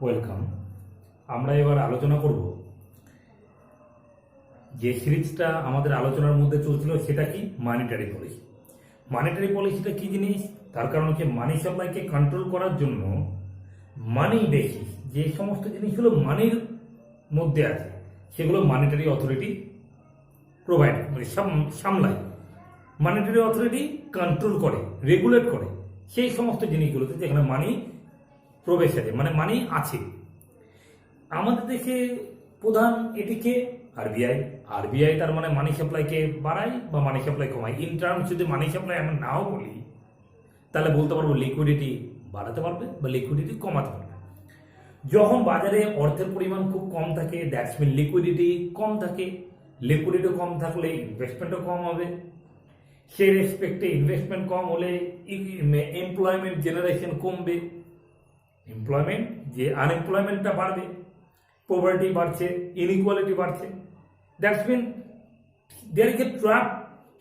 Welcome. আমরা এবার আলোচনা করব যে সিরিজটা আমাদের আলোচনার মধ্যে চলছিল সেটা কি মানিটারি পলিসি। মানিটারি পলিসিটা কি জিনিস, তার কারণ হচ্ছে মানি সাপ্লাইকে কন্ট্রোল করার জন্য মানি বেসিস যে সমস্ত জিনিসগুলো মানির মধ্যে আছে সেগুলো মানিটারি অথরিটি প্রোভাইড মানে সামলায়, মানিটারি অথরিটি কন্ট্রোল করে, রেগুলেট করে সেই সমস্ত জিনিসগুলোতে যেখানে মানি প্রবেশ আছে, মানে মানি আছে। আমাদের দেশে প্রধান এটিকে আরবিআই। আরবিআই তার মানে মানি সাপ্লাইকে বাড়ায় বা মানি সাপ্লাই কমায়। ইন টার্মস যদি মানি সাপ্লাই আমরা নাও বলি তাহলে বলতে পারবো লিকুইডিটি বাড়াতে পারবে বা লিকুইডিটি কমাতে পারবে। যখন বাজারে অর্থের পরিমাণ খুব কম থাকে, দ্যাটস মিন লিকুইডিটি কম থাকে। লিকুইডিটি কম থাকলে ইনভেস্টমেন্টও কম হবে। সেই রেসপেক্টে ইনভেস্টমেন্ট কম হলে এমপ্লয়মেন্ট জেনারেশন কমবে, এমপ্লয়মেন্ট যে আনএমপ্লয়মেন্টটা বাড়বে, পভার্টি বাড়ছে, ইনইকুয়ালিটি বাড়ছে। That's mean there is a trap,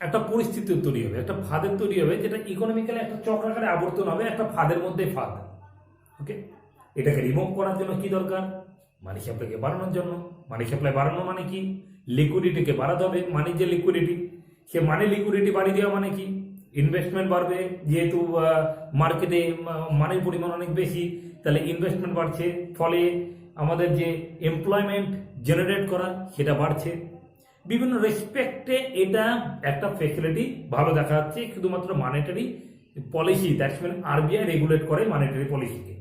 একটা পরিস্থিতি তৈরি হবে, একটা ফাঁদের তৈরি হবে, যেটা ইকোনমিক্যালি একটা চক্রাকারে আবর্তন হবে, একটা ফাঁদের মধ্যে ফাঁদ। ওকে, এটাকে রিমুভ করার জন্য কি দরকার? মানি সাপ্লাইকে বাড়ানোর জন্য। মানি সাপ্লাই বাড়ানো মানে কি? লিকুইডিটিকে বাড়াতে হবে। মানি যে লিকুইডিটি, সে মানি লিকুইডিটি বাড়িয়ে দেওয়া মানে কি? ইনভেস্টমেন্ট বাড়বে, যেহেতু মার্কেটে মানির পরিমাণ অনেক বেশি, তাহলে ইনভেস্টমেন্ট বাড়ছে, ফলে আমাদের যে এমপ্লয়মেন্ট জেনারেট করা সেটা বাড়ছে। বিভিন্ন রেসপেক্টে এটা একটা ফ্যাসিলিটি ভালো দেখা যাচ্ছে। শুধুমাত্র monetary policy, that's mean RBI regulate করে মানিটারি পলিসিকে।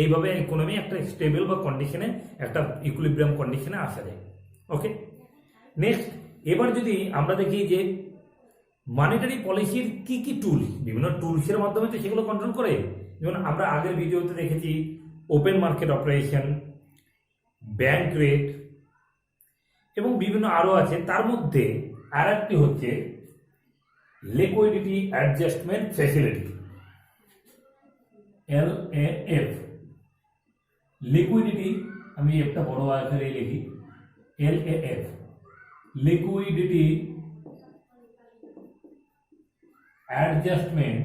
এইভাবে ইকোনমি একটা স্টেবল বা কন্ডিশনে, একটা ইকুইলিব্রিয়াম কন্ডিশনে আসা যায়। ওকে, নেক্সট, এবার যদি আমরা দেখি যে মানিটারি পলিসির কি কি টুলস, বিভিন্ন টুলসের মাধ্যমে তো সেগুলো কন্ট্রোল করে। যেমন আমরা আগের ভিডিওতে দেখেছি open market operation, bank rate এবং বিভিন্ন আরও আছে। তার মধ্যে আর একটি হচ্ছে liquidity adjustment facility, LAF। Liquidity, আমি একটা বড় আকারে লিখি LAF, লিকুইডিটি অ্যাডজাস্টমেন্ট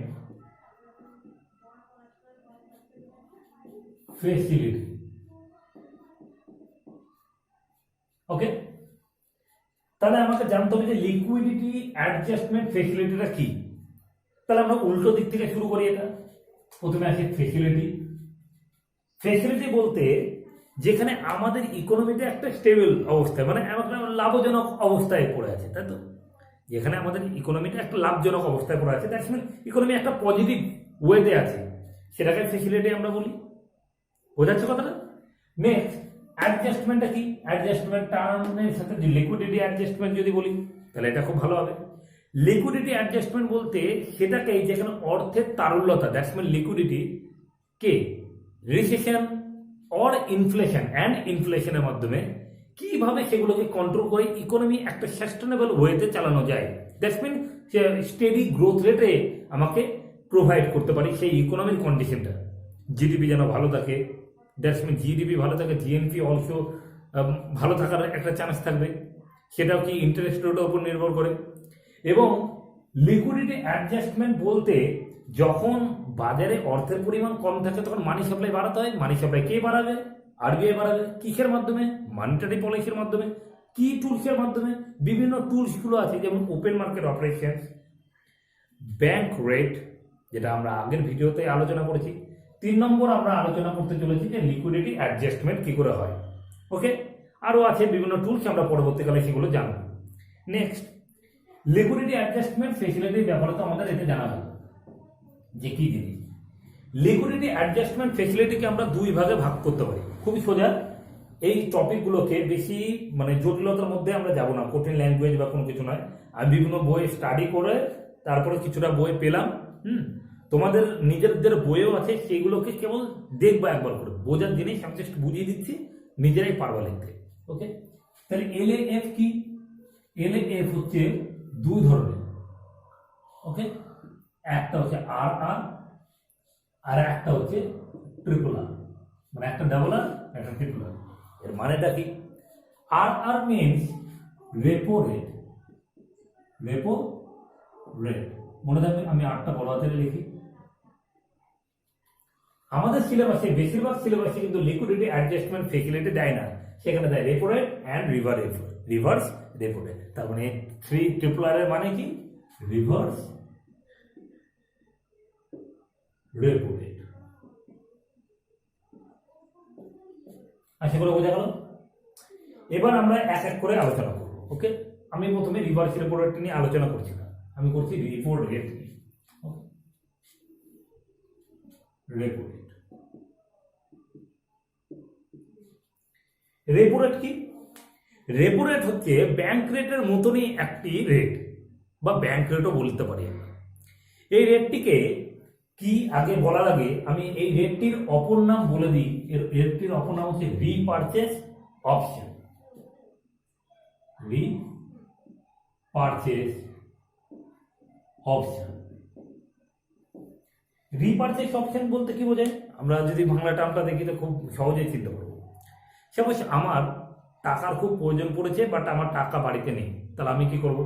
ফ্যাসিলিটি। ওকে, তাহলে আমাকে জানতে হবে যে লিকুইডিটি অ্যাডজাস্টমেন্ট ফ্যাসিলিটিটা কি। তাহলে আমরা উল্টো দিক থেকে শুরু করি। এটা প্রথমে আসে ফ্যাসিলিটি। ফ্যাসিলিটি বলতে যেখানে আমাদের ইকোনমিতে একটা স্টেবল অবস্থায়, মানে একটা লাভজনক অবস্থায় পড়ে আছে, তাই তো? যেখানে আমাদের ইকোনমিটা একটা লাভজনক অবস্থায় পড়ে আছে, দ্যাটস মিন ইকোনমি একটা পজিটিভ ওয়েতে আছে, সেটাকে ফ্যাসিলিটি আমরা বলি। বোঝাচ্ছে কথাটা? নেক্সট, অ্যাডজাস্টমেন্টটা কি? অ্যাডজাস্টমেন্ট টার্মের সাথে লিকুইডিটি অ্যাডজাস্টমেন্ট যদি বলি তাহলে এটা খুব ভালো হবে। লিকুইডিটি অ্যাডজাস্টমেন্ট বলতে সেটাকে যেখানে অর্থের তারল্যতা, দ্যাটস মিন লিকুইডিটি কে রিসেশন অর ইনফ্লেশন অ্যান্ড ইনফ্লেশনের মাধ্যমে কিভাবে সেগুলোকে কন্ট্রোল করে ইকোনমি একটা সাস্টেনেবল ওয়েতে চালানো যায়, দ্যাটস মিন স্টেডি গ্রোথ রেটে আমাকে প্রোভাইড করতে পারি সেই ইকোনমির কন্ডিশনটা। জিডিপি যেন ভালো থাকে, দ্যাটস মিন জিডিপি ভালো থাকে, জিএনপি অলসো ভালো থাকার একটা চান্স থাকবে, সেটাও কি ইন্টারেস্ট রেটের উপর নির্ভর করে। এবং লিকুইডিটি অ্যাডজাস্টমেন্ট বলতে যখন বাজারে অর্থের পরিমাণ কম থাকে তখন মানি সাপ্লাই বাড়াতে হয়। মানি সাপ্লাই কে বাড়াবে? আরবিআই বাড়াবে। কিসের মাধ্যমে? মানিটারি পলিসির মাধ্যমে। কি টুলসের মাধ্যমে? বিভিন্ন টুলসগুলো আছে, যেমন open market operation, bank rate, যেটা আমরা আগের ভিডিওতে আলোচনা করেছি। 3 নম্বর আমরা আলোচনা করতে চলেছি যে লিকুইডিটি অ্যাডজাস্টমেন্ট কি করে হয়। ওকে, আরও আছে বিভিন্ন টুলস, আমরা পরবর্তীকালে সেগুলো জানব। নেক্সট, লিকুইডিটি অ্যাডজাস্টমেন্ট ফ্যাসিলিটির ব্যাপারে তো আমাদের এটা জানা হলো যে কি জিনিস। লিকুইডিটি অ্যাডজাস্টমেন্ট ফ্যাসিলিটিকে আমরা দুই ভাগে ভাগ করতে পারি, খুবই সোজা। এই টপিকগুলোকে বেশি মানে জটিলতার মধ্যে আমরা যাব না, কঠিন ল্যাঙ্গুয়েজ বা কোনো কিছু নয়। আমি বিভিন্ন বই স্টাডি করে তারপরে কিছুটা বই পেলাম, তোমাদের নিজেদের বইও আছে, সেগুলোকে কেবল দেখবা একবার করে, বোঝার জিনিস আমি জাস্ট বুঝিয়ে দিচ্ছি, নিজেরাই পারবা লিখতে। ওকে, তাহলে LAF কি? LAF হচ্ছে দুই ধরনের। ওকে, একটা হচ্ছে RR আর একটা হচ্ছে ট্রিপল আর, মানে একটা ডাবল আর একটা ট্রিপল আর। এর মানেটা কি? RR means repo rate. Repo rate মনে রাখবে, আমি 8টা বড় হাতের লিখি। আমাদের সিলেবাসে বেশিরভাগ সিলেবাসে কিন্তু লিকুইডিটি অ্যাডজাস্টমেন্ট ফেসিলিটি দেয় না, সেখানে দেয় repo rate and reverse repo rate. তার মানে 3RRR এর মানে কি? Reverse repo rate. আশা করে বোঝা গেল। এবার আমরা এক এক করে আলোচনা করব। ওকে, আমি প্রথমে রিভার্স রেপো রেট নিয়ে আলোচনা করছি না, আমি করছি রেপো রেট নিয়ে। রেপো রেট, রেপো রেট কি? রেপো রেট হচ্ছে ব্যাংক রেটের মতনই একটি রেট, বা ব্যাংক রেটও বলতে পারি আমরা। এই রেটটিকে কি আগে বলার আগে আমি এই রেটটির অপর নাম বলে দিই। রেটটির অপর নাম হচ্ছে রিপারচেজ অপশন। রিপারচেজ অপশন। রিপারচেজ অপশন বলতে কি বোঝায়? আমরা যদি বাংলা টার্মটা দেখি তো খুব সহজেই চিনতে পারবো। সাপোজ আমার টাকার খুব প্রয়োজন পড়েছে, বাট আমার টাকা বাড়িতে নেই, তাহলে আমি কি করব?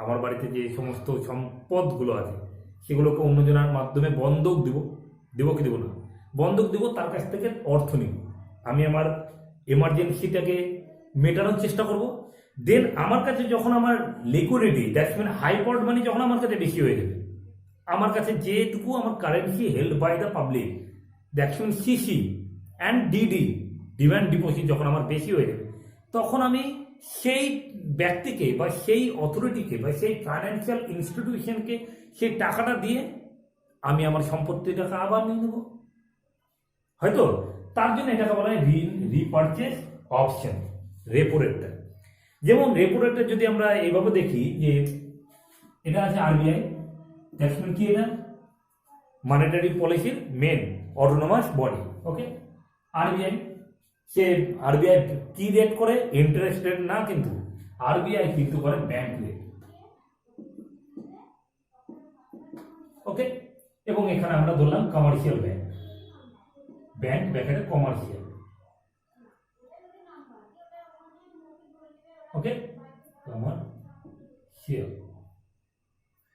আমার বাড়িতে যে সমস্ত সম্পদগুলো আছে সেগুলোকে অন্যজনের মাধ্যমে বন্ধক দেবো কি দেবো না? বন্ধক দেবো, তার কাছ থেকে অর্থ নিব, আমি আমার এমার্জেন্সিটাকে মেটানোর চেষ্টা করব। দেন আমার কাছে যখন আমার liquidity, that's mean high powered money যখন আমার কাছে বেশি হয়ে যাবে, আমার কাছে যেটুকু আমার currency held by the public, that's mean CC and DD, demand deposit যখন আমার বেশি হয়ে যাবে, তখন আমি সেই ব্যক্তিকে বা সেই অথরিটিকে বা সেই ফাইন্যান্সিয়াল ইনস্টিটিউশনকে সেই টাকাটা দিয়ে আমি আমার সম্পত্তির টাকা আবার নিয়ে নেব, হয়তো। তার জন্য এটাকে বলা হয় রিপারচেজ অপশন, রেপো রেটটা। যেমন রেপো রেটটা যদি আমরা এইভাবে দেখি যে এটা আছে আরবিআই, দ্যাটস মিন কি? এটা মনিটারি পলিসির মেন অটোনমাস বডি। ওকে, আরবিআই। সে আরবিআই কি রেট করে? ইন্টারেস্ট রেট না, কিন্তু আরবিআই কিন্তু করে ব্যাংক রেট। ওকে, এবং এখানে আমরা ধরলাম কমার্শিয়াল ব্যাংক, ব্যাংক ব্যাকেটে কমার্শিয়াল। ওকে,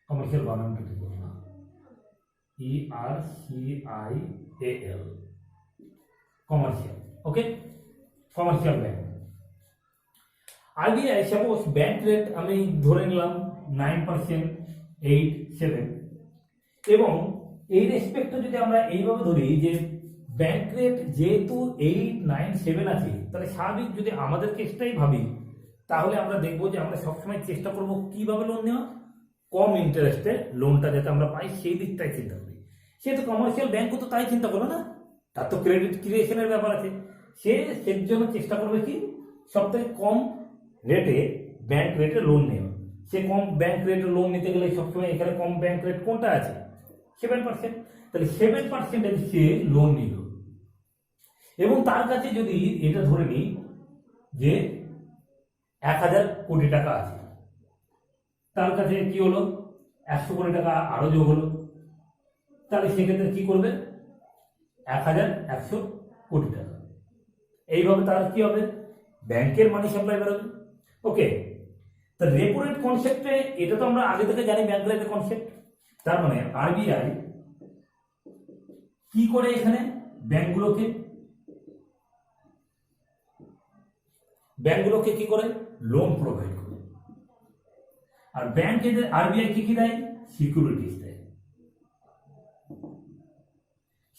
কমার্শিয়াল বানানটা ঠিক করো না, ERCIAL, commercial. Okay, commercial bank. RBI suppose bank rate আমি ধরে নিলাম 9.87, এবং এই রেসপেক্টে যদি আমরা এইভাবে ধরি যে ব্যাংক রেট যেহেতু 897 আছে, তাহলে স্বাভাবিক যদি আমাদের কেসটাই ভাবি, তাহলে আমরা দেখবো যে আমরা সবসময় চেষ্টা করবো কিভাবে লোন নেওয়া, কম ইন্টারেস্টে লোনটা যাতে আমরা পাই সেই দিকটাই চিন্তা করি। সেহেতু কমার্শিয়াল ব্যাংকও তো তাই চিন্তা করবে না, তার তো ক্রেডিট ক্রিয়েশনের ব্যাপার আছে। সের জন্য চেষ্টা করবে কি সব থেকে কম রেটে ব্যাংক রেটে লোন নেওয়া। সে কম ব্যাংক রেটে লোন নিতে গেলে সবসময় এখানে কম ব্যাংক রেট কোনটা আছে? 7%। তাহলে 7% সে লোন নিল, এবং তার কাছে যদি এটা ধরে নিই যে 1000 কোটি টাকা আছে, তার কাছে কি হলো 100 কোটি টাকা আরো যোগ হলো, তাহলে সেক্ষেত্রে কি করবে? 1100 কোটি টাকা। এইভাবে তার কি হবে? ব্যাংকের মানি সাপ্লাই বেরোবে। ওকে, তা রেপো রেট কনসেপ্টে এটা তো আমরা আগে থেকে জানি, ব্যাংক রেটের কনসেপ্ট। তার মানে আরবিআই কি করে এখানে? ব্যাংকগুলোকে কি করে? লোন প্রোভাইড করে। আর ব্যাংক এদের আরবিআই কি দেয়? সিকিউরিটিজ দেয়।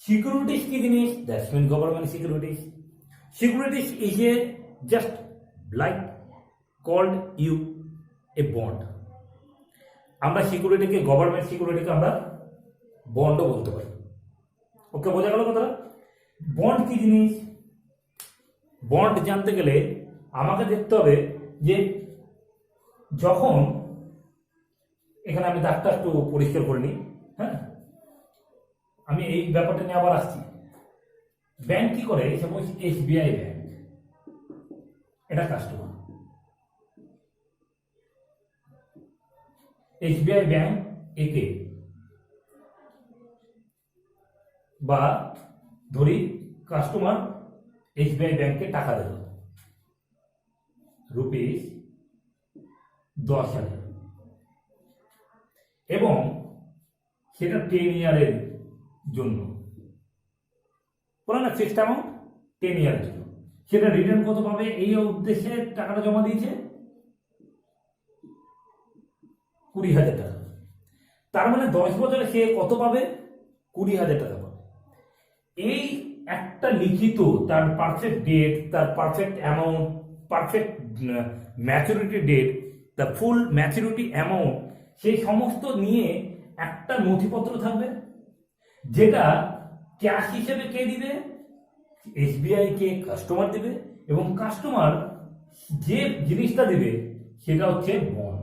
সিকিউরিটিজ কি জিনিস? That's mean government securities. Securities is a just like called you a bond. আমরা সিকিউরিটিকে, গভর্নমেন্ট সিকিউরিটিকে আমরা বন্ডও বলতে পারি। ওকে, বোঝা গেল কথাটা? বন্ড কি জিনিস? বন্ড জানতে গেলে আমাকে দেখতে হবে যে যখন, এখানে আমি দাগটা একটু পরিষ্কার করে নিই, হ্যাঁ, আমি এই ব্যাপারটা নিয়ে আবার আসছি। ব্যাংক কি করে? সাপোজ SBI ব্যাংক, এটা কাস্টমার। SBI ব্যাংক একে, বা ধরি কাস্টমার SBI ব্যাংকে টাকা দিল ₹10,000, এবং সেটা 10 ইয়ারের জন্য। বলে না ফিক্সড অ্যামাউন্ট 10 ইয়ারের জন্য, সেটা রিটার্ন কত পাবে এই উদ্দেশ্যে টাকাটা জমা দিয়েছে 20,000 টাকা। তার মানে 10 বছরে সে কত পাবে? 20,000 টাকা পাবে। এই একটা লিখিত তার পারফেক্ট ডেট, তার perfect amount, perfect maturity date, the full maturity amount, সেই সমস্ত নিয়ে একটা নথিপত্র থাকবে, যেটা ক্যাশ হিসেবে কে দিবে? এসবিআই কে কাস্টমার দিবে, এবং কাস্টমার যে জিনিসটা দিবে সেটা হচ্ছে বন্ড।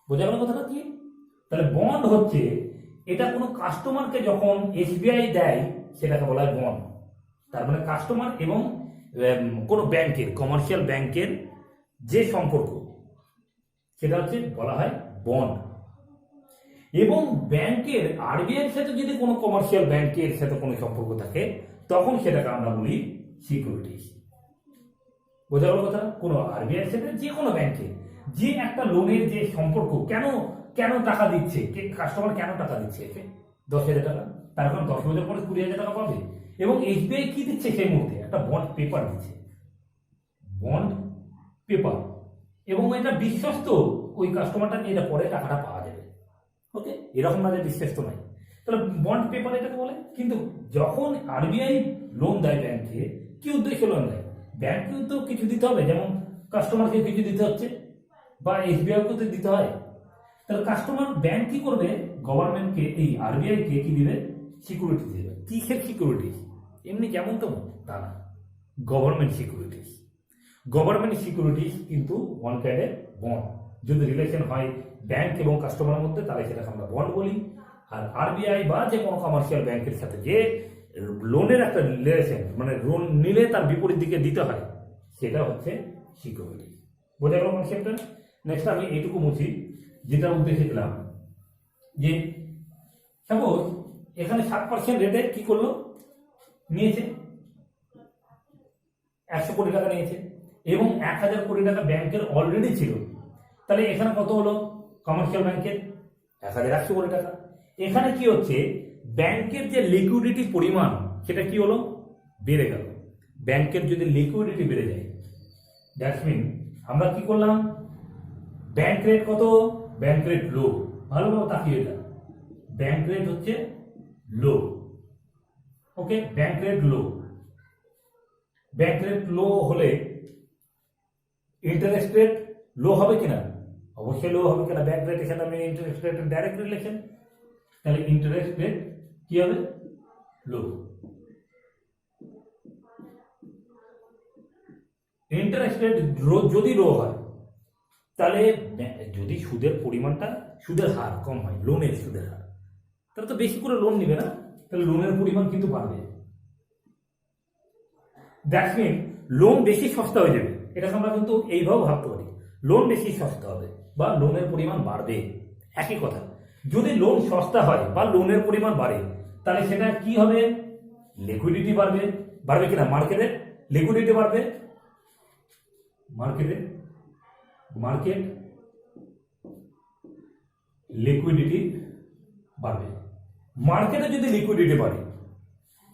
বোঝা গেল কথাটা কি? তাহলে বন্ড হচ্ছে, এটা কোনো কাস্টমারকে যখন এসবিআই দেয় সেটাকে বলা হয় বন্ড। তার মানে কাস্টমার এবং কোনো ব্যাংকের, কমার্শিয়াল ব্যাংকের যে সম্পর্ক, সেটা হচ্ছে বলা হয় বন্ড। এবং ব্যাংকের, আরবিআইয়ের সাথে যদি কোনো কমার্শিয়াল ব্যাংকের সাথে কোনো সম্পর্ক থাকে, তখন সেটাকে আমরা বলি সিকিউরিটিজ। বোঝা গেল কথা? কোনো আরবিআইয়ের সাথে যে কোনো ব্যাংকে যে একটা লোনের যে সম্পর্ক, কেন টাকা দিচ্ছে, কাস্টমার কেন টাকা দিচ্ছে একে 10,000 টাকা, তার কারণ 10 বছর পরে 20,000 টাকা পাবে। এবং এসবিআই কি দিচ্ছে সেই মুহূর্তে? একটা বন্ড পেপার দিচ্ছে, বন্ড পেপার, এবং এটা বিশ্বস্ত ওই কাস্টমারটা নিয়ে এটা পরে টাকাটা পাওয়া যাবে। ওকে, এরকম না যে বিশ্বস্ত নাই, তাহলে বন্ড পেপার এটাকে বলে। কিন্তু যখন আরবিআই লোন দেয় ব্যাংকে, কি উদ্দেশ্যে লোন দেয়? ব্যাংকে তো কিছু দিতে হবে, যেমন কাস্টমারকে কিছু দিতে হচ্ছে, বা এসবিআইকে তো দিতে হয়। তাহলে কাস্টমার ব্যাংক কি করবে? গভর্নমেন্টকে, এই আরবিআই কে কি দিবে? সিকিউরিটি দিবে। কিসের সিকিউরিটি? এমনি যেমন তো তা না, গভর্নমেন্ট সিকিউরিটিজ। গভর্নমেন্ট সিকিউরিটিজ কিন্তু ওয়ান কাইন্ডের বন্ড। যদি রিলেশন হয় ব্যাংক এবং কাস্টমারের মধ্যে, তাহলে সেটাকে আমরা বন্ড বলি। আর আরবিআই বা যে কোনো কমার্শিয়াল ব্যাংকের সাথে যে লোনের একটা রিলেশন, মানে লোন নিলে তার বিপরীত দিকে দিতে হয়, সেটা হচ্ছে সিকিউরিটি। বোঝা গেল কনসেপ্টটা? নেক্সট আমি এইটুকু মুছি, যেটা উদ্দেশ্যে দিলাম যে সাপোজ এখানে 7% রেটে কি করলো, নিয়েছে 100 কোটি টাকা নিয়েছে, এবং 1,000 কোটি টাকা ব্যাংকের অলরেডি ছিল। তাহলে এখানে কত হলো? কমার্শিয়াল ব্যাংকের 1,100 কোটি টাকা। এখানে কি হচ্ছে? ব্যাংকের যে লিকুইডিটি পরিমাণ, সেটা কি হলো? বেড়ে গেল। ব্যাংকের যদি লিকুইডিটি বেড়ে যায়, দ্যাটস মিন আমরা কি করলাম? ব্যাংক রেট কত? ব্যাংক রেট লো। ভালোভাবে তাকিয়ে এটা, ব্যাংক রেট হচ্ছে লো। ওকে, ব্যাংক রেট লো। ব্যাংক রেট লো হলে ইন্টারেস্ট রেট লো হবে কিনা? অবশ্যই লো হবে কিনা? ব্যাংক রেটের সাথে আমি ইন্টারেস্ট রেটের ডাইরেক্ট রিলেশন, তাহলে ইন্টারেস্ট রেট কি হবে? লো। ইন্টারেস্ট রেট যদি লো হয়, তাহলে যদি সুদের পরিমাণটা, সুদের হার কম হয়, লোনের সুদের হার, তাহলে তো বেশি করে লোন নিবে না, তাহলে লোনের পরিমাণ কিন্তু বাড়বে। দ্যাটস মিন লোন বেশি সস্তা হয়ে যাবে। এটাকে আমরা কিন্তু এইভাবে ভাবতে পারি, লোন বেশি সস্তা হবে বা লোনের পরিমাণ বাড়বে, একই কথা। যদি লোন সস্তা হয় বা লোনের পরিমাণ বাড়ে, তাহলে সেটা কি হবে? লিকুইডিটি বাড়বে। বাড়বে কিনা? মার্কেটে লিকুইডিটি বাড়বে, মার্কেট লিকুইডিটি বাড়বে। মার্কেটে যদি লিকুইডিটি বাড়ে,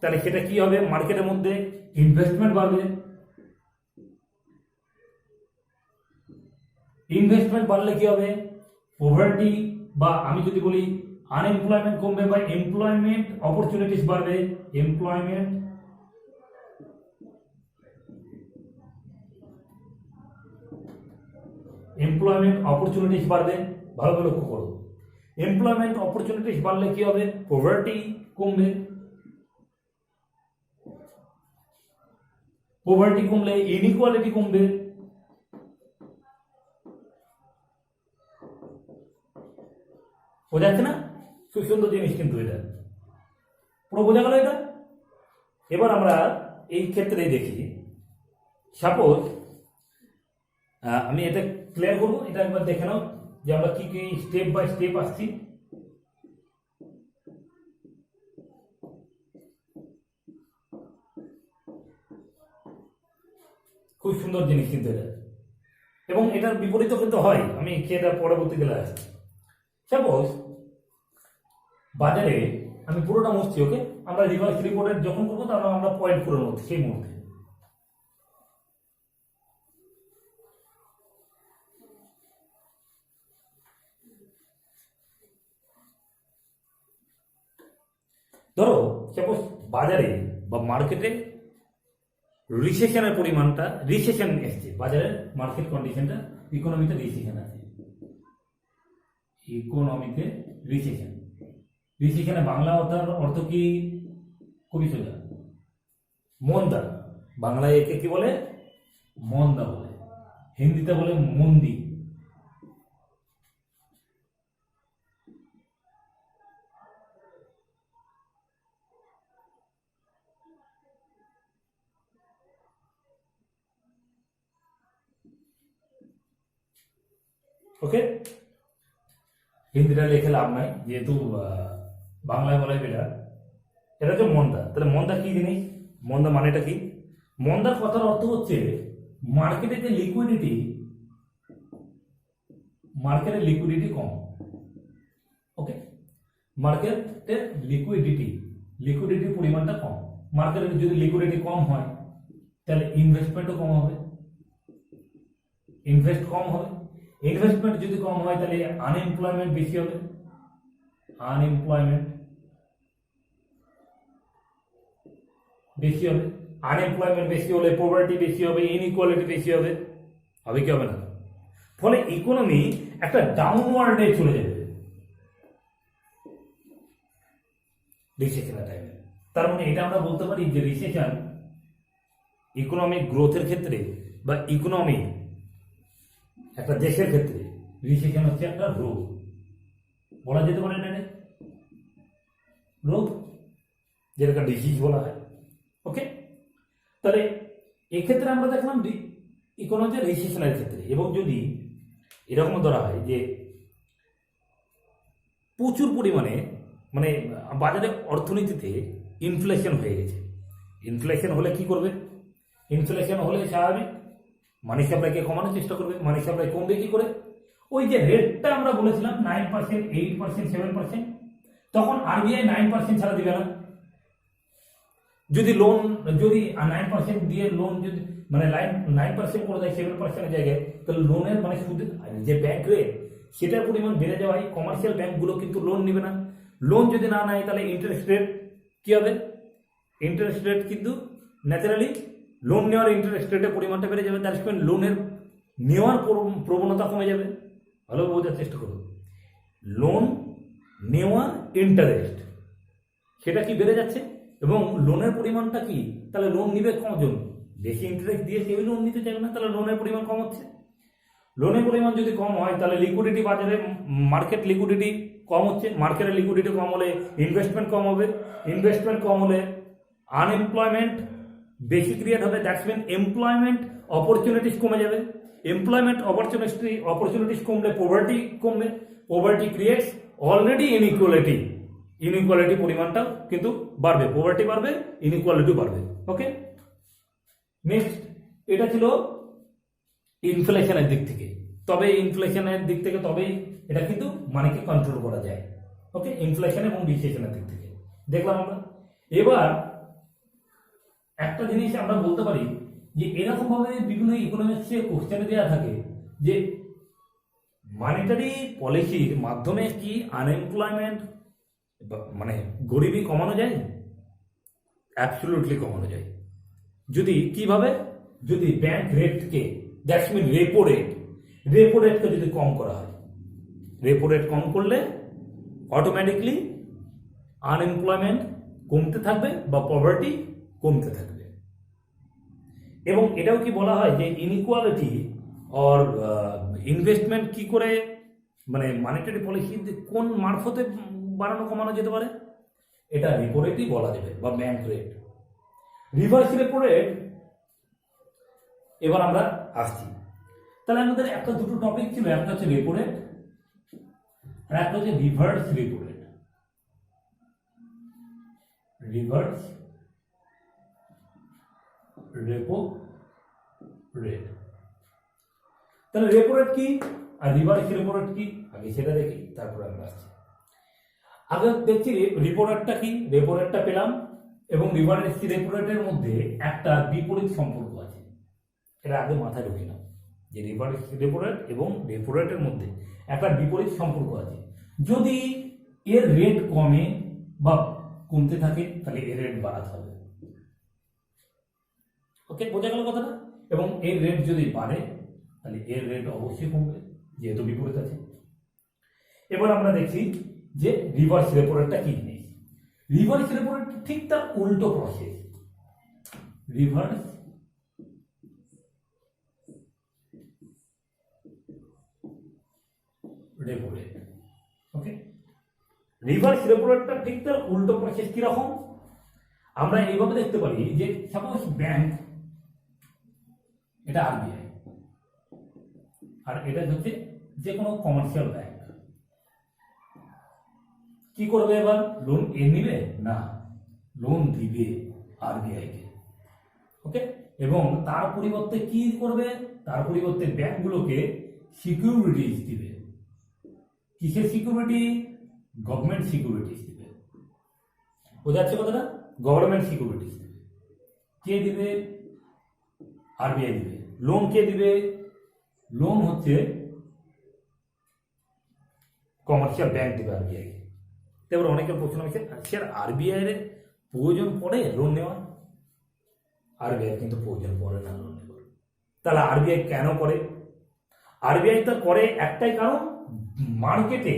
তাহলে সেটা কি হবে? মার্কেটের মধ্যে ইনভেস্টমেন্ট বাড়বে। ইনভেস্টমেন্ট বাড়লে কি হবে? পভার্টি, বা আমি যদি বলি আনএমপ্লয়মেন্ট কমবে, বা এমপ্লয়মেন্ট অপরচুনিটিস বাড়বে। এমপ্লয়মেন্ট অপরচুনিটিস বাড়বে। ভালো করে লক্ষ্য করো, এমপ্লয়মেন্ট অপরচুনিটিস বাড়লে কি হবে? পভার্টি কমবে। পভার্টি কমলে ইনইকুয়ালিটি কমবে। বোঝা যাচ্ছে না? খুব সুন্দর জিনিস কিন্তু এটা, পুরো বোঝা গেল এটা? এবার আমরা এই ক্ষেত্রে দেখি, সাপোজ আমি এটা ক্লিয়ার করবো, এটা একবার দেখে নাও যে আমরা কি কি স্টেপ বাই স্টেপ আসছি। খুব সুন্দর জিনিস কিন্তু এটা, এবং এটার বিপরীত কিন্তু হয়। আমি এটা পরবর্তী গেলে আসছি। সাপোজ বাজারে আমি পুরোটা মুছছি, ওকে? আমরা রিভার্স রেপো রেট যখন করবো তাহলে আমরা পয়েন্ট করে নেবো সেই মুহূর্তে। ধরো সাপোজ বাজারে বা মার্কেটে রিসেশনের পরিমাণটা, রিসেশন এসছে বাজারের, মার্কেট কন্ডিশনটা, ইকোনমিতে রিসেশন আছে, ইকোনমিতে রিসেশন। রিসেশনে বাংলা অর্থ কি? খুবই সোজা, মন্দা। বাংলায় একে কি বলে? মন্দা বলে। হিন্দিতে বলে মন্দি। ওকে, হিন্দিটা লিখে লাভ নাই, যেহেতু বাংলায় বলাই বেটা। এটা হচ্ছে মন্দা। তাহলে মন্দা কি জিনিস? মন্দা মানেটা কি? মন্দার কথার অর্থ হচ্ছে মার্কেটে যে লিকুইডিটি, মার্কেটের লিকুইডিটি কম। ওকে, মার্কেটের লিকুইডিটির পরিমাণটা কম। মার্কেটের যদি লিকুইডিটি কম হয় তাহলে ইনভেস্টমেন্টও কম হবে, ইনভেস্ট কম হবে। ইনভেস্টমেন্ট যদি কম হয় তাহলে আনএমপ্লয়মেন্ট বেশি হবে, আনএমপ্লয়মেন্ট বেশি হবে। আনএমপ্লয়মেন্ট বেশি হলে পভার্টি বেশি হবে, ইনইকুয়ালিটি বেশি হবে। হবে কি হবে না? ফলে ইকোনমি একটা ডাউনওয়ার্ডে চলে যাবে রিসেশনের টাইমে। তার মানে এটা আমরা বলতে পারি যে রিসেশন ইকোনমিক গ্রোথের ক্ষেত্রে বা ইকোনমি একটা দেশের ক্ষেত্রে রিসেশন হচ্ছে একটা রোগ, বলা যেতে পারে না রোগ, যেটাকে ডিজিজ বলা হয়। ওকে, তাহলে এক্ষেত্রে আমরা দেখলাম ইকোনমিতে রিসেশনের ক্ষেত্রে। এবং যদি এরকম ধরা হয় যে প্রচুর পরিমাণে মানে বাজারে অর্থনীতিতে ইনফ্লেশন হয়ে গেছে, ইনফ্লেশন হলে কি করবে? ইনফ্লেশন হলে স্বাভাবিক মানি সাপ্লাইকে কমানোর চেষ্টা করবে। মানি সাপ্লাই কমবে কি করে? ওই যে রেটটা আমরা বলেছিলাম 9%, 8%, 7%, তখন আরবিআই 9% ছাড়া দিবে না। যদি লোন, যদি 9% দিয়ে লোন যদি মানে 9% করে দেয় 7%-এর জায়গায়, তাহলে লোনের মানে সুদ যে ব্যাংক রেট সেটার পরিমাণ বেড়ে যাওয়ায় কমার্শিয়াল ব্যাংকগুলো কিন্তু লোন নেবে না। লোন যদি না নেয় তাহলে ইন্টারেস্ট রেট কি হবে? ইন্টারেস্ট রেট কিন্তু ন্যাচারালি লোন নেওয়ার ইন্টারেস্ট রেটের পরিমাণটা বেড়ে যাবে, তার সঙ্গে লোনের নেওয়ার প্রবণতা কমে যাবে। ভালোভাবে বোঝার চেষ্টা করুন। লোন নেওয়ার ইন্টারেস্ট সেটা কি বেড়ে যাচ্ছে, এবং লোনের পরিমাণটা কি? তাহলে লোন নিবে কজন? বেশি ইন্টারেস্ট দিয়ে কেউ লোন নিতে চাইবে না, তাহলে লোনের পরিমাণ কম হচ্ছে। লোনের পরিমাণ যদি কম হয় তাহলে লিকুইডিটি বাজারে, মার্কেট লিকুইডিটি কম হচ্ছে। মার্কেটের লিকুইডিটি কম হলে ইনভেস্টমেন্ট কম হবে, ইনভেস্টমেন্ট কম হলে আনএমপ্লয়মেন্ট বেশি ক্রিয়েট হবে। দ্যাটস মিন এমপ্লয়মেন্ট অপরচুনিটিস কমে যাবে। এমপ্লয়মেন্ট অপরচুনিটিস কমলে পভার্টি কমবে। Poverty creates already inequality, inequality পরিমাণটা কিন্তু বাড়বে। পভার্টি বাড়বে, ইনইকুয়ালিটি বাড়বে। ওকে, নেক্সট, এটা ছিল ইনফ্লেশনের দিক থেকে। তবে ইনফ্লেশনের দিক থেকে তবেই এটা কিন্তু মানিকে কন্ট্রোল করা যায়। ওকে, ইনফ্লেশন এবং রিসেশনের দিক থেকে দেখলাম আমরা। এবার একটা জিনিস আমরা বলতে পারি যে এরকম ভাবে বিভিন্ন ইকোনমিক্সে কোশ্চেনে দেওয়া থাকে যে মানিটারি পলিসির মাধ্যমে কি আনএমপ্লয়মেন্ট মানে গরিবি কমানো যায়? অ্যাবসলিউটলি কমানো যায়। যদি কিভাবে? যদি ব্যাংক রেটকে, দ্যাটস মিন রেপো রেটকে যদি কম করা হয়। রেপো রেট কম করলে অটোমেটিকলি আনএমপ্লয়মেন্ট কমতে থাকবে বা পভার্টি কমতে থাকবে। এবং এটাও কি বলা হয় যে ইনইকুয়ালিটি অর ইনভেস্টমেন্ট কি করে মানে মানিটারি পলিসি কোন মারফতে বাড়ানো কমানো যেতে পারে? এটা রেপো রেটই বলা যাবে বা bank rate. Reverse repo rate এবার আমরা আসছি। তাহলে আমাদের একটা দুটো টপিক ছিল, একটা হচ্ছে রেপো রেট আর একটা হচ্ছে reverse repo rate. Reverse repo rate. তাহলে রেপো রেট কি আর রিভার্স রেপো রেট কি আগে সেটা দেখি, তারপরে আমরা আসছি। আগে দেখছি রেপো রেটটা কি, রেপো রেটটা পেলাম এবং রিভার্স রেপো রেটের মধ্যে একটা বিপরীত সম্পর্ক আছে, এটা আগে মাথায় ঢুকে নাও যে রিভার্স রেপো রেট এবং রেপো রেটের মধ্যে একটা বিপরীত সম্পর্ক আছে। যদি এর রেট কমে বা কমতে থাকে তাহলে এর রেট বাড়াতে হবে। ওকে, বোঝা গেল কথাটা? এবং এর রেট যদি বাড়ে তাহলে এর রেট অবশ্যই কমবে, যেহেতু বিপরীত আছে। এবার আমরা দেখছি যে রিভার্স রেপো রেটটা কি জিনিস। রিভার্স রেপো রেট ঠিক তার উল্টো প্রসেস। রিভার্স রেপো রেট, ওকে, রিভার্স রেপো রেটটা ঠিক তার উল্টো প্রসেস কিরকম? আমরা এইভাবে দেখতে পারি যে সাপোজ ব্যাংক, এটা আরবিআই, আর এটা হচ্ছে যে কোনো কমার্শিয়াল ব্যাংক। কি করবে এবার? লোন এ নিবে না, লোন দিবে আরবিআই কে। ওকে, এবং তার পরিবর্তে কি করবে? তার পরিবর্তে ব্যাংকগুলোকে সিকিউরিটিজ দিবে। কিসের সিকিউরিটি? গভর্নমেন্ট সিকিউরিটিজ দিবে। বোঝা যাচ্ছে কথাটা? গভর্নমেন্ট সিকিউরিটিজ দিবে। কে দিবে? আরবিআই দিবে। লোন কে দিবে? লোন হচ্ছে কমার্শিয়াল ব্যাংক দিবে আরবিআই কে। এবার অনেকের প্রশ্ন হচ্ছে, স্যার আরবিআই এর প্রয়োজন পড়ে লোন নেওয়া? আরবিআই কিন্তু প্রয়োজন পড়ে না লোন নেওয়ার। তাহলে আরবিআই কেন করে? আরবিআই তো করে একটাই কারণ, মার্কেটে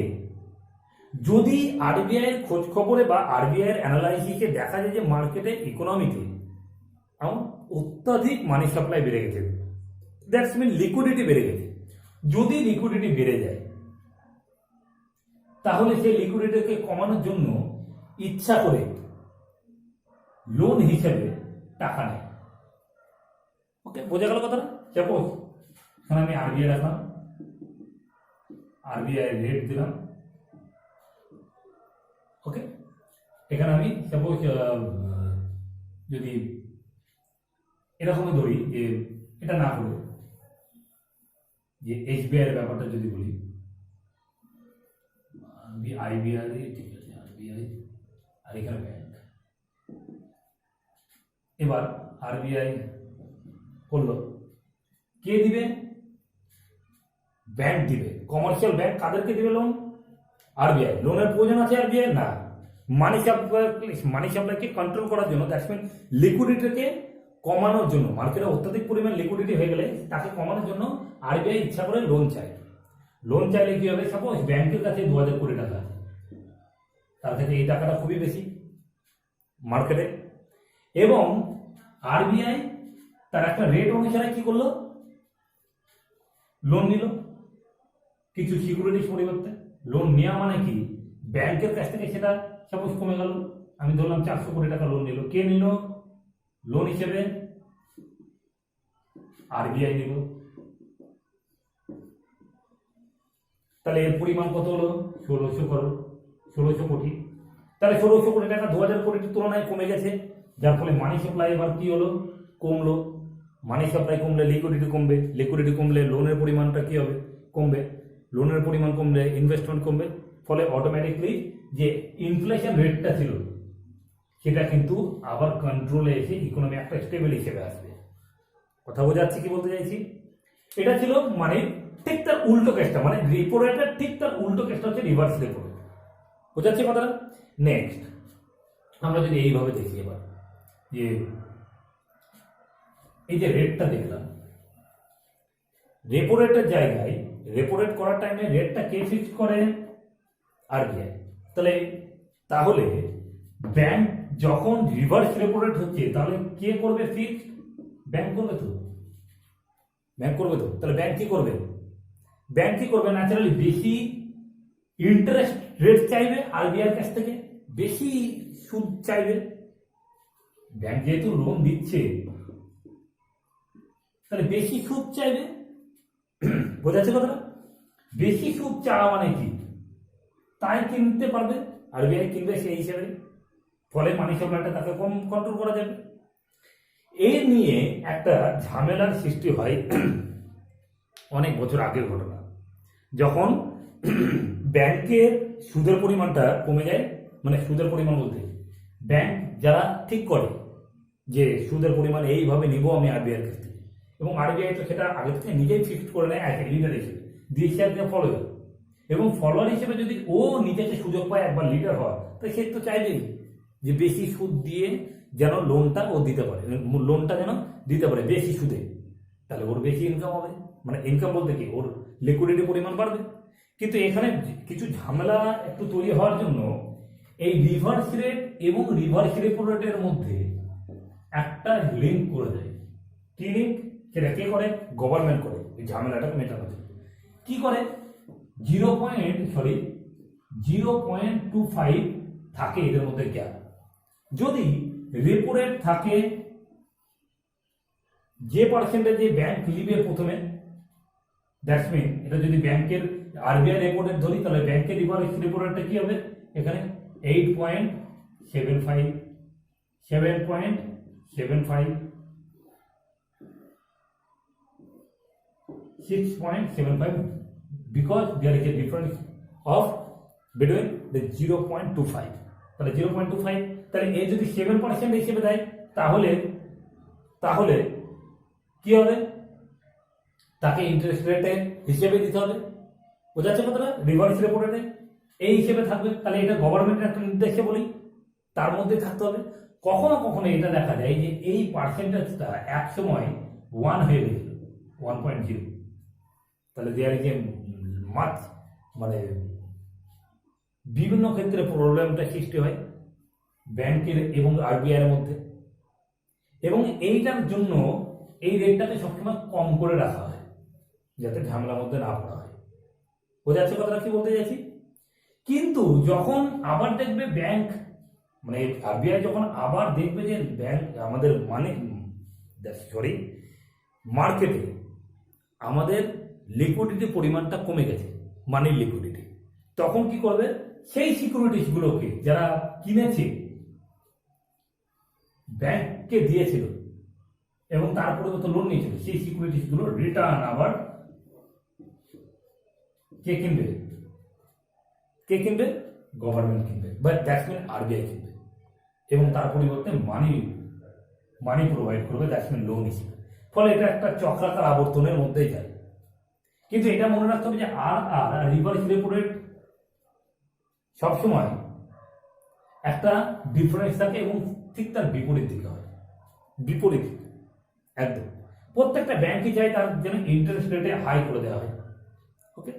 যদি আরবিআই এর খোঁজ খবরে বা আরবিআই এর অ্যানালাইসিসে দেখা যায় যে মার্কেটে ইকোনমিতে অত্যাধিক মানি সাপ্লাই বেড়ে গেছে, দ্যাটস মিন লিকুইডিটি বেড়ে গেছে। যদি লিকুইডিটি বেড়ে যায় তাহলে সেই লিকুইডিটিকে কমানোর জন্য ইচ্ছা করে লোন হিসেবে টাকা নেয়। ওকে, বোঝা গেল কথাটা? সাপোজ এখানে আমি আরবিআই রাখলাম, আরবিআই রেট দিলাম। ওকে, এখানে আমি সাপোজ যদি এরকমই ধরি যে এটা না করে যে এসবিআই এর ব্যাপারটা যদি বলি, আইবিআই, ঠিক আছে, আরবিআই আর এখানে ব্যাংক। এবার আরবিআই করলো, কে দিবে? ব্যাংক দিবে। কমার্শিয়াল ব্যাংক কাদেরকে দিবে লোন? আরবিআই। লোনের প্রয়োজন আছে আরবিআই না, মানি সাপ্লাইকে কন্ট্রোল করার জন্য, দ্যাটস মিন লিকুইডিটিকে কমানোর জন্য, মার্কেটে অত্যাধিক পরিমাণ লিকুইডিটি হয়ে গেলে তাকে কমানোর জন্য আরবিআই ইচ্ছা করে লোন চায়। লোন চাইলে কি হবে? সাপোজ ব্যাংকের কাছে 2000 কোটি টাকা আছে, তার কাছে এই টাকাটা খুবই বেশি মার্কেটে, এবং আরবিআই তার একটা রেট অনুসারে কি করলো? লোন নিল কিছু সিকিউরিটির পরিবর্তে। লোন নেওয়া মানে কি? ব্যাংকের কাছ থেকে সেটা সাপোজ কমে গেল, আমি ধরলাম 400 কোটি টাকা লোন নিল। কে নিল লোন হিসেবে? আরবিআই নিল। তাহলে এর পরিমাণ কত হলো? 1600 কোটি। তাহলে 1600 কোটি টাকা 2000 কোটির তুলনায় কমে গেছে, যার ফলে মানি সাপ্লাই এবার কি হলো? কমলো। মানি সাপ্লাই কমলে লিকুইডিটি কমবে, লিকুইডিটি কমলে লোনের পরিমাণটা কি হবে? কমবে। লোনের পরিমাণ কমলে ইনভেস্টমেন্ট কমবে, ফলে অটোমেটিকলি যে ইনফ্লেশন রেটটা ছিল সেটা কিন্তু আবার কন্ট্রোলে এসে ইকোনমি একটা স্টেবল হিসেবে আসবে। কথা বোঝা যাচ্ছে কি বলতে চাইছি? এটা ছিল মানে ঠিক তার উল্টো কেসটা, মানে রেপো রেটের ঠিক তার উল্টো কেসটা হচ্ছে রিভার্স রেপো রেট। বোঝা যাচ্ছে কথাটা? নেক্সট আমরা যদি এইভাবে দেখি এবার, যে এই যে রেটটা দেখলাম, রেপো রেটের জায়গায় রেপো রেট করার টাইমে রেটটা কে ফিক্স করে? আরবিআই। তাহলে ব্যাংক যখন রিভার্স রেপো রেট হচ্ছে তাহলে কে করবে ফিক্সড? ব্যাংক করবে তো, ব্যাংক করবে তো। তাহলে ব্যাংক কি করবে? ব্যাংক কি করবে? ন্যাচারালি বেশি ইন্টারেস্ট রেট চাইবে আরবিআই কাছ থেকে, বেশি সুদ চাইবে। ব্যাংক যেহেতু লোন দিচ্ছে তাহলে বেশি সুদ চাইবে। বোঝাচ্ছে কথাটা? বেশি সুদ চাওয়া মানে কি? তাই কিনতে পারবে, আরবিআই কিনবে সেই হিসেবে, ফলে মানি সাপ্লাইটা তাকে কম কন্ট্রোল করা যাবে। এই নিয়ে একটা ঝামেলার সৃষ্টি হয় অনেক বছর আগের ঘটনা, যখন ব্যাংকের সুদের পরিমাণটা কমে যায়, মানে সুদের পরিমাণ বলতে ব্যাংক যারা ঠিক করে যে সুদের পরিমাণ এইভাবে নিব আমি আরবিআইয়ের কাছ থেকে, এবং আরবিআই তো সেটা আগে থেকে নিজেই ফিক্সড করে নেয় এক লিডার হিসেবে, দিয়ে শেয়ারকে ফলোয়ার, এবং ফলোয়ার হিসেবে যদি ও নিজেকে সুযোগ পায় একবার লিডার হয়, তো সে তো চাইবেই যে বেশি সুদ দিয়ে যেন লোনটা ও দিতে পারে, লোনটা যেন দিতে পারে বেশি সুদে, তাহলে ওর বেশি ইনকাম হবে, মানে ইনকাম বলতে কি ওর লিকুইডিটি পরিমাণ বাড়বে। কিন্তু এখানে কিছু ঝামেলা একটু তৈরি হওয়ার জন্য এই রিভার্স রেট এবং রিভার্স রেপো রেটের মধ্যে একটা লিঙ্ক করে দেয়। কি লিঙ্ক? সেটা কে করে? গভর্নমেন্ট করে এই ঝামেলাটাকে মেটানোর জন্য। কি করে? 0.25 থাকে এদের মধ্যে গ্যাপ। যদি রেপো রেট থাকে যে পার্সেন্টেজে ব্যাংক লিবে প্রথমে, দ্যাটস মিন এটা যদি ব্যাংকের আরবিআই রেপো রেট ধরি, তাহলে ব্যাংকের রিভার্স রেপো রেটটা কি হবে? এখানে 8.75, 7.75, 6.75, because there is a difference of between the 0.25, তাহলে 0.25, তাহলে এ যদি 7% হিসেবে দেয় তাহলে কি হবে? তাকে ইন্টারেস্ট রেটে হিসেবে দিতে হবে, বোঝাচ্ছে কথাটা? রিভার্স রেপো রেটে এই হিসেবে থাকবে, তাহলে এটা গভর্নমেন্টের একটা নির্দেশে বলি তার মধ্যে থাকতে হবে। কখনো কখনো এটা দেখা যায় যে এই পার্সেন্টেজটা এক সময় 1 হয়ে গেছিল, 1.0, তাহলে দেয়ার যে মাছ, মানে বিভিন্ন ক্ষেত্রে প্রবলেমটা সৃষ্টি হয় ব্যাংকের এবং আরবিআই এর মধ্যে, এবং এইটার জন্য এই রেটটাকে সবসময় কম করে রাখা হয় যাতে ঝামেলার মধ্যে না পড়া হয়। বোঝাচ্ছে কথাটা কি বলতে চাইছি? কিন্তু যখন আবার দেখবে ব্যাংক, মানে আরবিআই যখন আবার দেখবে যে ব্যাংক আমাদের মার্কেটে আমাদের লিকুইডিটি পরিমাণটা কমে গেছে, মানির লিকুইডিটি, তখন কি করবে? সেই সিকিউরিটিসগুলোকে যারা কিনেছে ব্যাংককে দিয়েছিল এবং তার পরিবর্তে লোন নিয়েছিল, সেই সিকিউরিটিসগুলো রিটার্ন আবার কে কিনবে? গভর্নমেন্ট কিনবে, বাট দ্যাটস মিন আরবিআই কিনবে, এবং তার পরিবর্তে মানি প্রোভাইড করবে, দ্যাটস মিন লোন হিসেবে। ফলে এটা একটা চক্রাকার আবর্তনের মধ্যেই যায়। কিন্তু এটা মনে রাখতে হবে যে রিভার্স রেপো রেট সবসময় একটা ডিফারেন্স থাকে এবং ঠিক তার বিপরীত দিকে হয়, বিপরীত একদম। প্রত্যেকটা ব্যাংকই চাই তার যেন ইন্টারেস্ট রেটে হাই করে দেওয়া হয়। ওকে,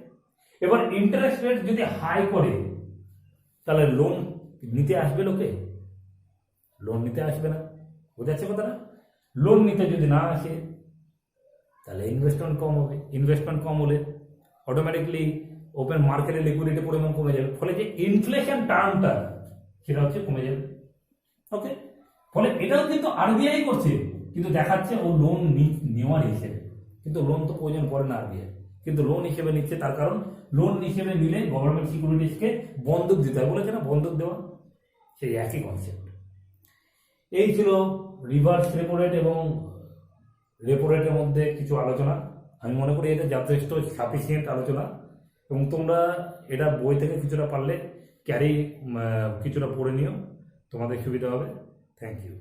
এবার ইন্টারেস্ট রেট যদি হাই করে তাহলে লোন নিতে আসবে লোকে? লোন নিতে আসবে না, বোঝাচ্ছে কথাটা? লোন নিতে যদি না আসে তাহলে ইনভেস্টমেন্ট কম হবে, ইনভেস্টমেন্ট কম হলে অটোমেটিকলি ওপেন মার্কেটে লিকুইডিটি পরিমাণ কমে যাবে, ফলে যে ইনফ্লেশন টার্মটা সেটা হচ্ছে কমে যাবে। ওকে, ফলে এটাও কিন্তু আরবিআই করছে, কিন্তু দেখাচ্ছে ও লোন নেওয়ার হিসেবে, কিন্তু লোন তো প্রয়োজন পড়ে না আরবিআই, কিন্তু লোন হিসেবে নিচ্ছে। তার কারণ লোন হিসেবে নিলে গভর্নমেন্ট সিকিউরিটিসকে বন্ধক দিতে হয়, বলেছে না বন্ধক দেওয়া, সেই একই কনসেপ্ট। এই ছিল রিভার্স রেপো রেট এবং রেপো রেটের মধ্যে কিছু আলোচনা। আমি মনে করি এটা যথেষ্ট সাফিসিয়েন্ট আলোচনা, এবং তোমরা এটা বই থেকে কিছুটা পারলে কিছুটা পড়ে নিও, তোমাদের সুবিধা হবে। Thank you.